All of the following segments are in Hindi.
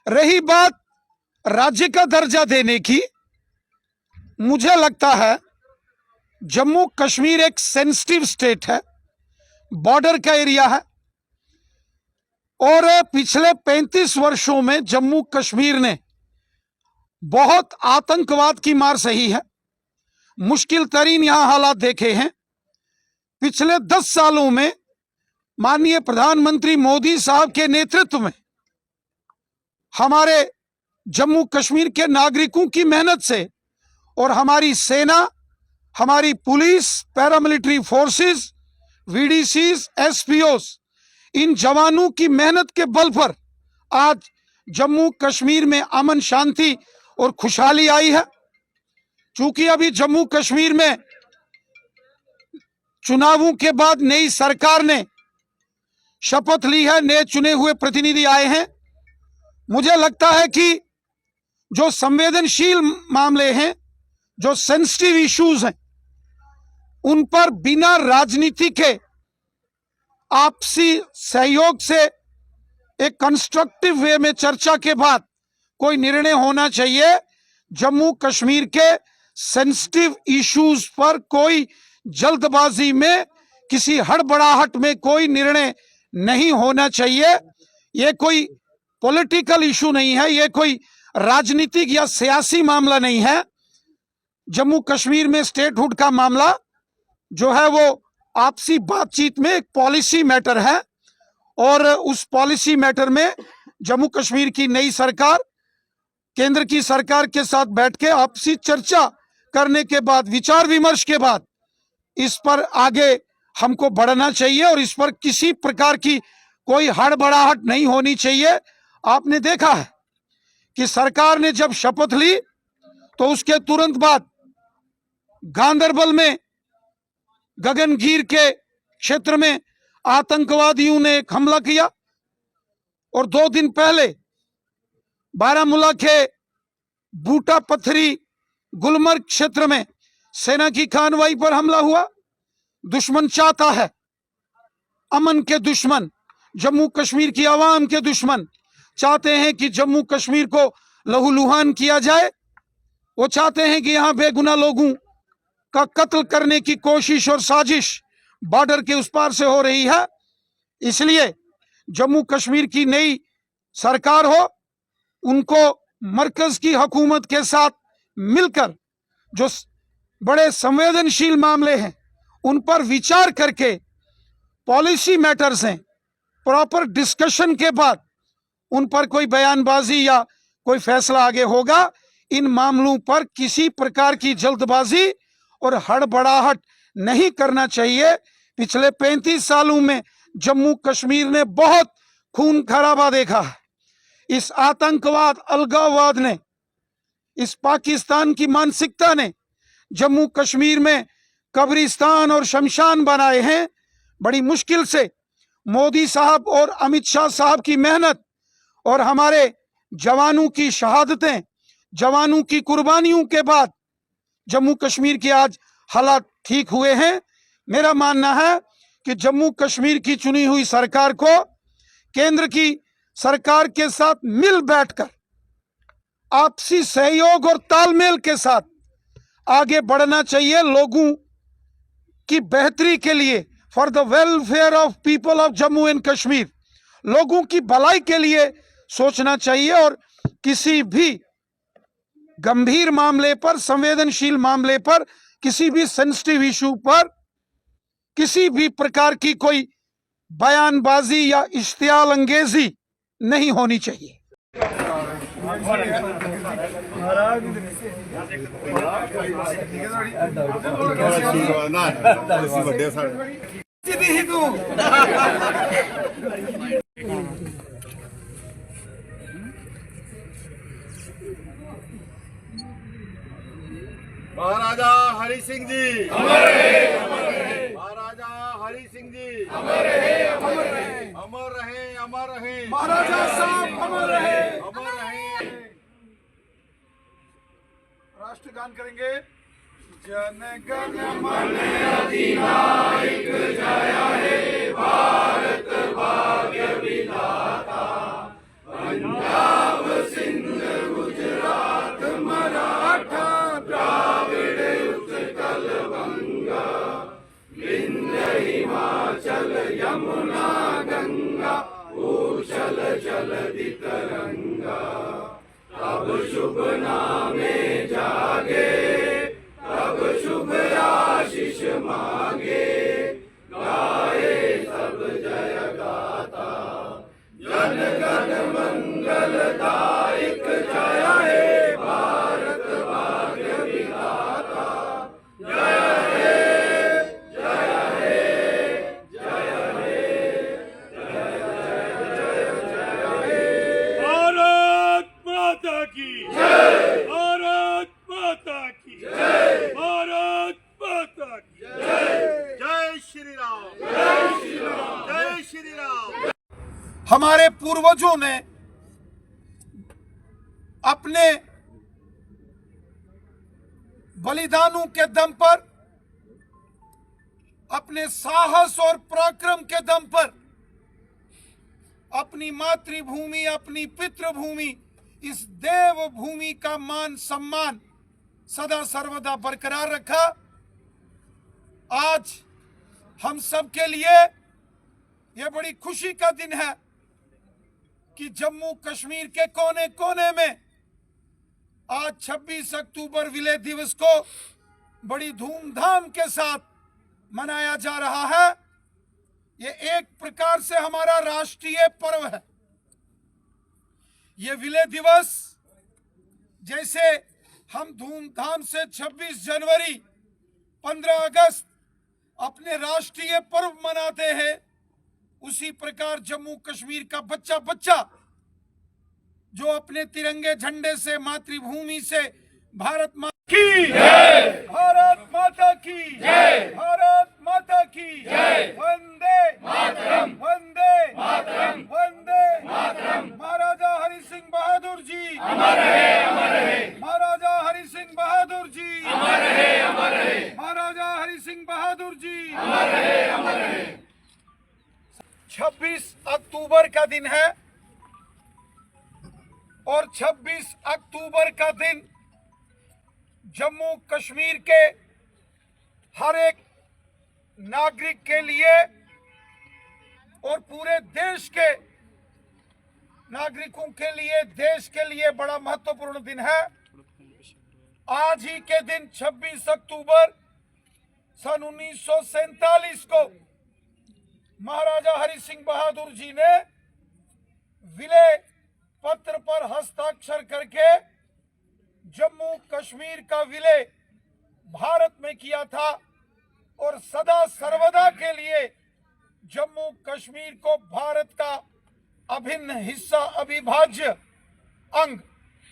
रही बात राज्य का दर्जा देने की, मुझे लगता है जम्मू कश्मीर एक सेंसिटिव स्टेट है, बॉर्डर का एरिया है, और पिछले 35 वर्षों में जम्मू कश्मीर ने बहुत आतंकवाद की मार सही है। मुश्किल तरीन यहां हालात देखे हैं। पिछले 10 सालों में माननीय प्रधानमंत्री मोदी साहब के नेतृत्व में हमारे जम्मू कश्मीर के नागरिकों की मेहनत से और हमारी सेना, हमारी पुलिस, पैरामिलिट्री फोर्सेस, वीडीसीज, एसपीओस, इन जवानों की मेहनत के बल पर आज जम्मू कश्मीर में अमन, शांति और खुशहाली आई है। चूंकि अभी जम्मू कश्मीर में चुनावों के बाद नई सरकार ने शपथ ली है, नए चुने हुए प्रतिनिधि आए हैं। मुझे लगता है कि जो संवेदनशील मामले हैं, जो सेंसिटिव इश्यूज हैं, उन पर बिना राजनीति के आपसी सहयोग से एक कंस्ट्रक्टिव वे में चर्चा के बाद कोई निर्णय होना चाहिए। जम्मू कश्मीर के सेंसिटिव इश्यूज पर कोई जल्दबाजी में, किसी हड़बड़ाहट में कोई निर्णय नहीं होना चाहिए। ये कोई पॉलिटिकल इशू नहीं है, ये कोई राजनीतिक या सियासी मामला नहीं है। जम्मू कश्मीर में स्टेटहुड का मामला जो है वो आपसी बातचीत में एक पॉलिसी मैटर है, और उस पॉलिसी मैटर में जम्मू कश्मीर की नई सरकार केंद्र की सरकार के साथ बैठ के आपसी चर्चा करने के बाद, विचार विमर्श के बाद इस पर आगे हमको बढ़ना चाहिए, और इस पर किसी प्रकार की कोई हड़बड़ाहट नहीं होनी चाहिए। आपने देखा है कि सरकार ने जब शपथ ली तो उसके तुरंत बाद गांदरबल में गगनगीर के क्षेत्र में आतंकवादियों ने एक हमला किया, और 2 दिन पहले बारामूला के बूटा पत्थरी गुलमर्ग क्षेत्र में सेना की कार्रवाई पर हमला हुआ। दुश्मन चाहता है, अमन के दुश्मन, जम्मू कश्मीर की आवाम के दुश्मन चाहते हैं कि जम्मू कश्मीर को लहूलुहान किया जाए। वो चाहते हैं कि यहां बेगुनाह लोगों का कत्ल करने की कोशिश और साजिश बॉर्डर के उस पार से हो रही है। इसलिए जम्मू कश्मीर की नई सरकार हो, उनको मरकज की हुकूमत के साथ मिलकर जो बड़े संवेदनशील मामले हैं उन पर विचार करके, पॉलिसी मैटर्स हैं, प्रॉपर डिस्कशन के बाद उन पर कोई बयानबाजी या कोई फैसला आगे होगा। इन मामलों पर किसी प्रकार की जल्दबाजी और हड़बड़ाहट नहीं करना चाहिए। पिछले 35 सालों में जम्मू कश्मीर ने बहुत खून खराबा देखा है। इस आतंकवाद, अलगाववाद ने, इस पाकिस्तान की मानसिकता ने जम्मू कश्मीर में कब्रिस्तान और शमशान बनाए हैं। बड़ी मुश्किल से मोदी साहब और अमित शाह साहब की मेहनत और हमारे जवानों की शहादतें, जवानों की कुर्बानियों के बाद जम्मू कश्मीर के आज हालात ठीक हुए हैं। मेरा मानना है कि जम्मू कश्मीर की चुनी हुई सरकार को केंद्र की सरकार के साथ मिल बैठकर आपसी सहयोग और तालमेल के साथ आगे बढ़ना चाहिए। लोगों की बेहतरी के लिए, for the welfare of people of Jammu and Kashmir, लोगों की भलाई के लिए सोचना चाहिए, और किसी भी गंभीर मामले पर, संवेदनशील मामले पर, किसी भी सेंसिटिव इशू पर किसी भी प्रकार की कोई बयानबाजी या इश्तियाल अंगेजी नहीं होनी चाहिए। महाराजा हरि सिंह जी अमर रहे, अमर रहे। महाराजा हरि सिंह जी अमर रहे, अमर रहे। अमर रहे, अमर रहे। महाराजा साहब अमर रहे, अमर रहे। राष्ट्रगान करेंगे। जन गण मन अधिनायक जय हे भारत भाग्य विधाता, पंजाब भारत माता की जय, भारत माता की जय, भारत माता की जय। जय श्री राम, जय श्री राम, जय श्री राम। हमारे पूर्वजों ने अपने बलिदानों के दम पर, अपने साहस और पराक्रम के दम पर अपनी मातृभूमि, अपनी पितृभूमि, इस देव भूमि का मान सम्मान सदा सर्वदा बरकरार रखा। आज हम सब के लिए यह बड़ी खुशी का दिन है कि जम्मू कश्मीर के कोने कोने में आज 26 अक्टूबर विलय दिवस को बड़ी धूमधाम के साथ मनाया जा रहा है। ये एक प्रकार से हमारा राष्ट्रीय पर्व है। ये विलय दिवस जैसे हम धूमधाम से 26 जनवरी, 15 अगस्त अपने राष्ट्रीय पर्व मनाते हैं, उसी प्रकार जम्मू कश्मीर का बच्चा बच्चा जो अपने तिरंगे झंडे से, मातृभूमि से भारत माता की जय, भारत माता की जय, भारत माता की जय, वंदे मातरम, वंदे मातरम, वंदे मातरम। महाराजा हरि सिंह बहादुर जी अमर रहे, अमर रहे। महाराजा हरि सिंह बहादुर जी अमर रहे, अमर रहे। महाराजा हरि सिंह बहादुर जी अमर रहे, अमर रहे। 26 अक्टूबर का दिन है और 26 अक्टूबर का दिन जम्मू कश्मीर के हर एक नागरिक के लिए और पूरे देश के नागरिकों के लिए, देश के लिए बड़ा महत्वपूर्ण दिन है। आज ही के दिन 26 अक्टूबर सन 1947 को महाराजा हरि सिंह बहादुर जी ने विलय पत्र पर हस्ताक्षर करके जम्मू कश्मीर का विलय भारत में किया था और सदा सर्वदा के लिए जम्मू कश्मीर को भारत का अभिन्न हिस्सा, अविभाज्य अंग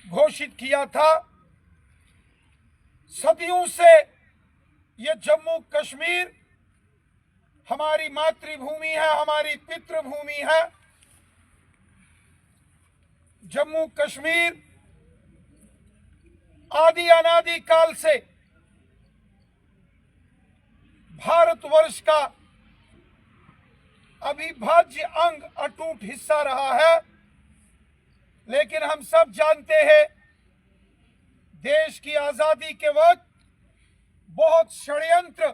घोषित किया था। सदियों से ये जम्मू कश्मीर हमारी मातृभूमि है, हमारी पितृभूमि है। जम्मू कश्मीर आदि अनादि काल से भारतवर्ष का अविभाज्य अंग, अटूट हिस्सा रहा है। लेकिन हम सब जानते हैं देश की आजादी के वक्त बहुत षड्यंत्र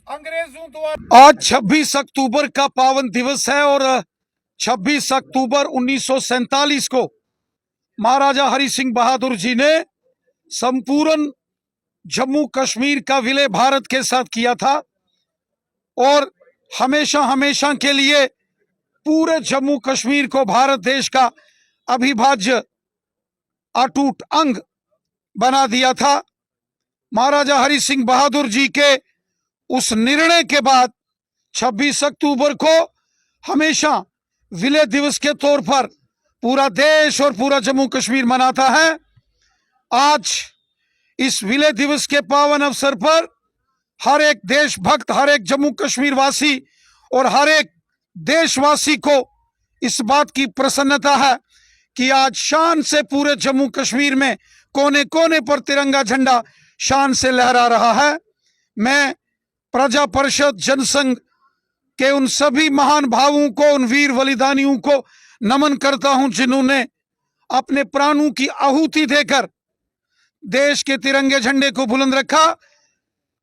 अंग्रेजों द्वारा। आज 26 अक्टूबर का पावन दिवस है और 26 अक्टूबर 1947 को महाराजा हरि सिंह बहादुर जी ने संपूर्ण जम्मू कश्मीर का विलय भारत के साथ किया था और हमेशा हमेशा के लिए पूरे जम्मू कश्मीर को भारत देश का अविभाज्य अटूट अंग बना दिया था। महाराजा हरि सिंह बहादुर जी के उस निर्णय के बाद 26 अक्टूबर को हमेशा विलय दिवस के तौर पर पूरा देश और पूरा जम्मू कश्मीर मनाता है। आज इस विलय दिवस के पावन अवसर पर हर एक देशभक्त, हर एक जम्मू कश्मीर वासी और हर एक देशवासी को इस बात की प्रसन्नता है कि आज शान से पूरे जम्मू कश्मीर में कोने कोने पर तिरंगा झंडा शान से लहरा रहा है। मैं प्रजा परिषद जनसंघ के उन सभी महान भावों को, उन वीर बलिदानियों को नमन करता हूं जिन्होंने अपने प्राणों की आहुति देकर देश के तिरंगे झंडे को बुलंद रखा।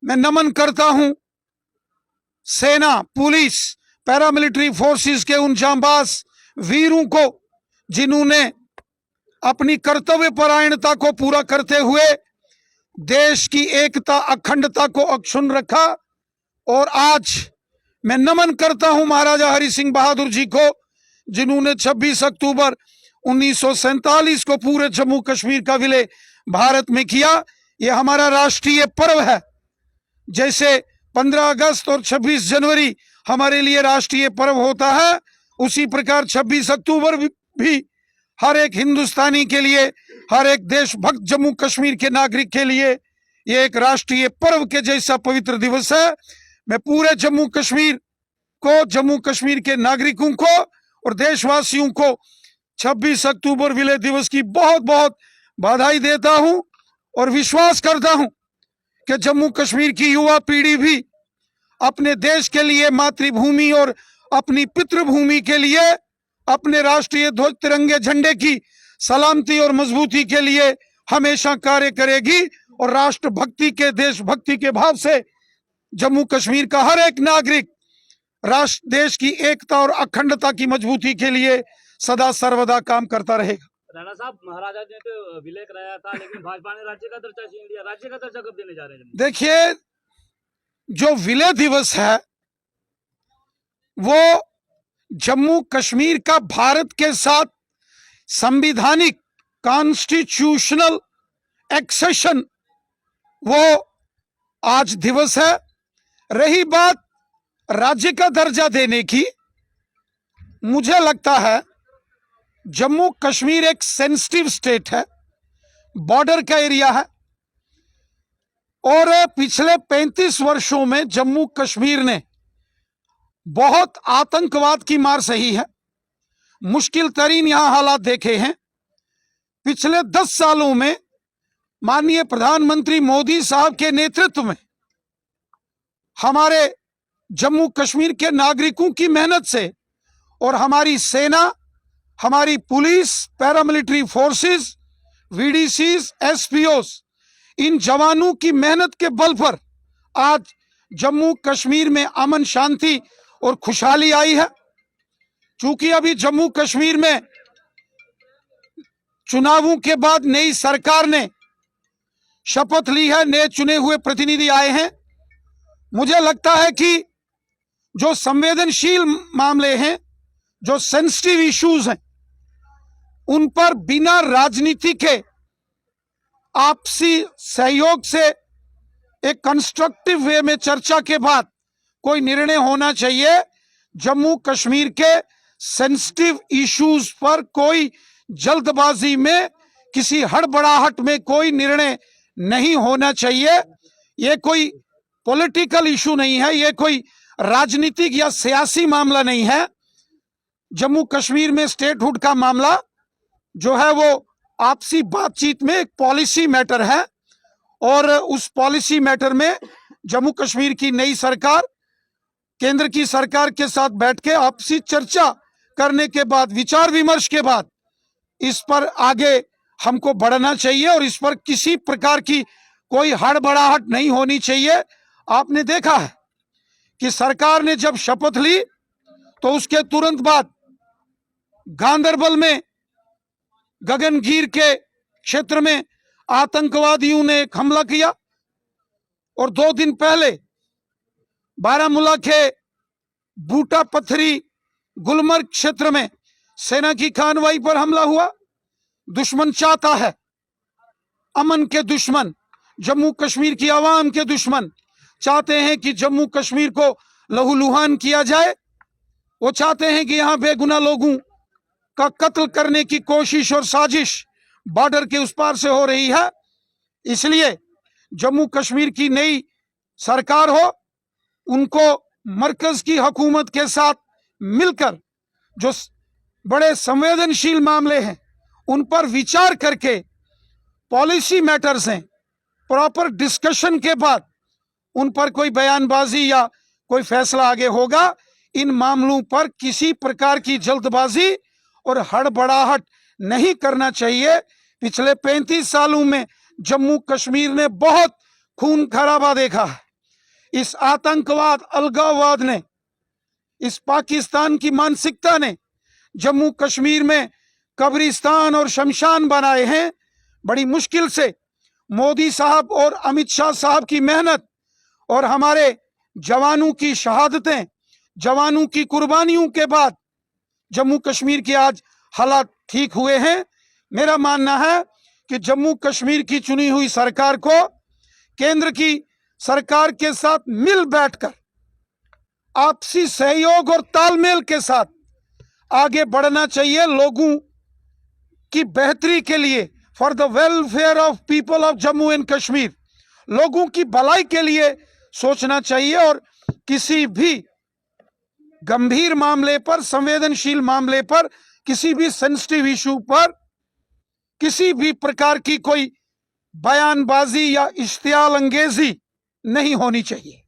मैं नमन करता हूं सेना, पुलिस, पैरामिलिट्री फोर्सेस के उन जांबाज वीरों को जिन्होंने अपनी कर्तव्य परायणता को पूरा करते हुए देश की एकता अखंडता को अक्षुण्ण रखा। और आज मैं नमन करता हूं महाराजा हरि सिंह बहादुर जी को, जिन्होंने 26 अक्टूबर 1947 को पूरे जम्मू कश्मीर का विलय भारत में किया। यह हमारा राष्ट्रीय पर्व है। जैसे 15 अगस्त और 26 जनवरी हमारे लिए राष्ट्रीय पर्व होता है, उसी प्रकार 26 अक्टूबर भी हर एक हिंदुस्तानी के लिए, हर एक देशभक्त जम्मू कश्मीर के नागरिक के लिए ये एक राष्ट्रीय पर्व के जैसा पवित्र दिवस है। मैं पूरे जम्मू कश्मीर को, जम्मू कश्मीर के नागरिकों को और देशवासियों को 26 अक्टूबर विलय दिवस की बहुत बहुत बधाई देता हूं और विश्वास करता हूं कि जम्मू कश्मीर की युवा पीढ़ी भी अपने देश के लिए, मातृभूमि और अपनी पितृभूमि के लिए, अपने राष्ट्रीय ध्वज तिरंगे झंडे की सलामती और मजबूती के लिए हमेशा कार्य करेगी। और राष्ट्रभक्ति के, देशभक्ति के भाव से जम्मू कश्मीर का हर एक नागरिक राष्ट्र, देश की एकता और अखंडता की मजबूती के लिए सदा सर्वदा काम करता रहेगा। राणा साहब, महाराजा ने तो विलय कराया था, लेकिन भाजपा ने राज्य का दर्जा छीन लिया। राज्य का दर्जा कब देने जा रहे हैं? देखिए, जो विलय दिवस है वो जम्मू कश्मीर का भारत के साथ संविधानिक कॉन्स्टिट्यूशनल एक्सेशन, वो आज दिवस है। रही बात राज्य का दर्जा देने की, मुझे लगता है जम्मू कश्मीर एक सेंसिटिव स्टेट है, बॉर्डर का एरिया है और पिछले 35 वर्षों में जम्मू कश्मीर ने बहुत आतंकवाद की मार सही है। मुश्किल तरीन यहां हालात देखे हैं। पिछले 10 सालों में माननीय प्रधानमंत्री मोदी साहब के नेतृत्व में हमारे जम्मू कश्मीर के नागरिकों की मेहनत से और हमारी सेना, हमारी पुलिस, पैरामिलिट्री फोर्सेस, वीडीसीज, एसपीओस, इन जवानों की मेहनत के बल पर आज जम्मू कश्मीर में अमन, शांति और खुशहाली आई है। चूंकि अभी जम्मू कश्मीर में चुनावों के बाद नई सरकार ने शपथ ली है, नए चुने हुए प्रतिनिधि आए हैं। मुझे लगता है कि जो संवेदनशील मामले हैं, जो सेंसिटिव इश्यूज हैं, उन पर बिना राजनीति के आपसी सहयोग से एक कंस्ट्रक्टिव वे में चर्चा के बाद कोई निर्णय होना चाहिए। जम्मू कश्मीर के सेंसिटिव इश्यूज पर कोई जल्दबाजी में, किसी हड़बड़ाहट में कोई निर्णय नहीं होना चाहिए। ये कोई पॉलिटिकल इशू नहीं है, ये कोई राजनीतिक या सियासी मामला नहीं है। जम्मू कश्मीर में स्टेटहुड का मामला जो है वो आपसी बातचीत में एक पॉलिसी मैटर है और उस पॉलिसी मैटर में जम्मू कश्मीर की नई सरकार केंद्र की सरकार के साथ बैठ के आपसी चर्चा करने के बाद, विचार विमर्श के बाद इस पर आगे हमको बढ़ना चाहिए और इस पर किसी प्रकार की कोई हड़बड़ाहट नहीं होनी चाहिए। आपने देखा है कि सरकार ने जब शपथ ली तो उसके तुरंत बाद गांदरबल में गगनगीर के क्षेत्र में आतंकवादियों ने एक हमला किया और 2 दिन पहले बारामूला के बूटा पत्थरी गुलमर्ग क्षेत्र में सेना की कार्रवाई पर हमला हुआ। दुश्मन चाहता है, अमन के दुश्मन, जम्मू कश्मीर की आवाम के दुश्मन चाहते हैं कि जम्मू कश्मीर को लहूलुहान किया जाए। वो चाहते हैं कि यहां बेगुनाह लोगों का कत्ल करने की कोशिश और साजिश बॉर्डर के उस पार से हो रही है। इसलिए जम्मू कश्मीर की नई सरकार हो, उनको मरकज की हुकूमत के साथ मिलकर जो बड़े संवेदनशील मामले हैं उन पर विचार करके, पॉलिसी मैटर्स हैं, प्रॉपर डिस्कशन के बाद उन पर कोई बयानबाजी या कोई फैसला आगे होगा। इन मामलों पर किसी प्रकार की जल्दबाजी और हड़बड़ाहट नहीं करना चाहिए। पिछले 35 सालों में जम्मू कश्मीर ने बहुत खून खराबा देखा है। इस आतंकवाद, अलगाववाद ने, इस पाकिस्तान की मानसिकता ने जम्मू कश्मीर में कब्रिस्तान और शमशान बनाए हैं। बड़ी मुश्किल से मोदी साहब और अमित शाह साहब की मेहनत और हमारे जवानों की शहादतें, जवानों की कुर्बानियों के बाद जम्मू कश्मीर के आज हालात ठीक हुए हैं। मेरा मानना है कि जम्मू कश्मीर की चुनी हुई सरकार को केंद्र की सरकार के साथ मिल बैठकर आपसी सहयोग और तालमेल के साथ आगे बढ़ना चाहिए। लोगों की बेहतरी के लिए, for the welfare of people of Jammu and Kashmir, लोगों की भलाई के लिए सोचना चाहिए। और किसी भी गंभीर मामले पर, संवेदनशील मामले पर, किसी भी सेंसिटिव इशू पर किसी भी प्रकार की कोई बयानबाजी या इश्तियाल अंगेजी नहीं होनी चाहिए।